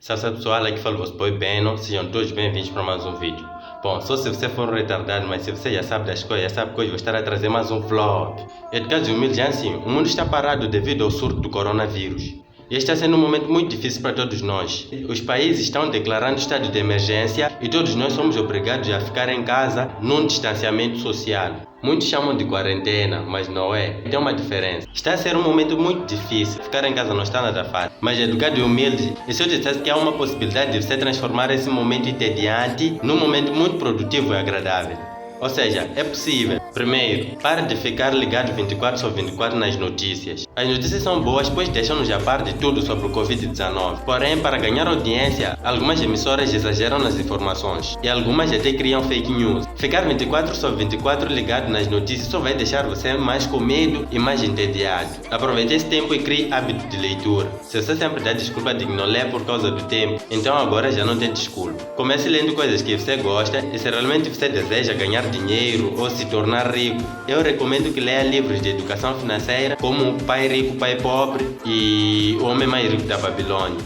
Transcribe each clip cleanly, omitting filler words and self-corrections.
Salve pessoal, aqui fala o vosso boy Beno, sejam todos bem-vindos para mais um vídeo. Bom, só se você for um retardado, mas se você já sabe das coisas, já sabe que hoje vou estar a trazer mais um vlog. É de caso humilde, assim, o mundo está parado devido ao surto do coronavírus. E está sendo um momento muito difícil para todos nós. Os países estão declarando estado de emergência e todos nós somos obrigados a ficar em casa num distanciamento social. Muitos chamam de quarentena, mas não é. Tem uma diferença. Está a ser um momento muito difícil. Ficar em casa não está nada fácil. Mas educado e humilde, e se eu dissesse que há uma possibilidade de você transformar esse momento entediante num momento muito produtivo e agradável? Ou seja, é possível. Primeiro, pare de ficar ligado 24/24 nas notícias. As notícias são boas, pois deixam-nos a par de tudo sobre o Covid-19. Porém, para ganhar audiência, algumas emissoras exageram nas informações e algumas até criam fake news. Ficar 24/24 ligado nas notícias só vai deixar você mais com medo e mais entediado. Aproveite esse tempo e crie hábito de leitura. Se você sempre dá desculpa de que não lê por causa do tempo, então agora já não tem desculpa. Comece lendo coisas que você gosta e se realmente você deseja ganhar dinheiro ou se tornar rico, eu recomendo que leia livros de educação financeira como Pai Rico, Pai Pobre e O Homem Mais Rico da Babilônia.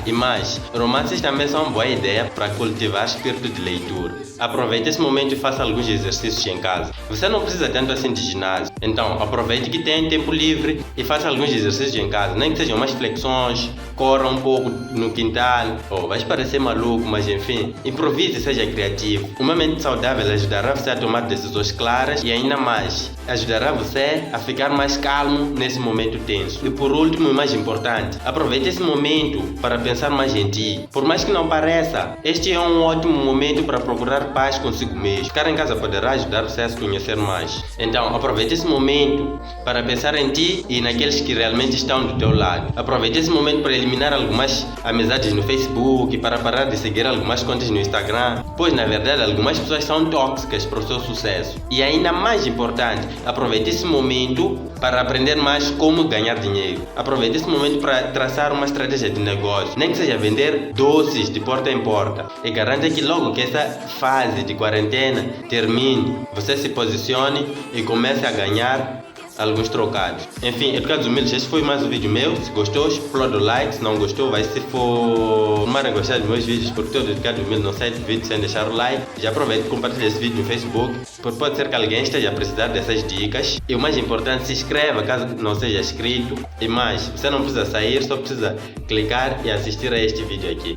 E mais, romances também são uma boa ideia para cultivar espírito de leitura. Aproveite esse momento e faça alguns exercícios em casa. Você não precisa tanto assim de ginásio, então aproveite que tem tempo livre e faça alguns exercícios em casa, nem que sejam umas flexões, corra um pouco no quintal. Vai parecer maluco, mas enfim, improvise e seja criativo. Uma mente saudável ajudará você a tomar decisões claras e ainda mais, ajudará você a ficar mais calmo nesse momento tenso. E por último e mais importante, aproveite esse momento para pensar mais em ti. Por mais que não pareça, este é um ótimo momento para procurar paz consigo mesmo. Ficar em casa poderá ajudar você a se conhecer mais. Então, aproveite esse momento para pensar em ti e naqueles que realmente estão do teu lado. Aproveite esse momento para eliminar algumas amizades no Facebook, para parar de seguir algumas contas no Instagram, pois na verdade algumas pessoas são tóxicas para o seu sucesso. E ainda mais importante, aproveite esse momento para aprender mais como ganhar dinheiro. Aproveite esse momento para traçar uma estratégia de negócio, nem que seja vender doces de porta em porta. E garanta que logo que essa fase de quarentena termine, você se posicione e comece a ganhar alguns trocados. Enfim, educados humildes, este foi mais um vídeo meu. Se gostou, explode o like. Se não gostou, vai se for a gostar dos meus vídeos, porque todo educado humilde não sai de vídeo sem deixar o like. Já aproveita e compartilha esse vídeo no Facebook, porque pode ser que alguém esteja a precisar dessas dicas. E o mais importante, se inscreva caso não seja inscrito. E mais, você não precisa sair, só precisa clicar e assistir a este vídeo aqui.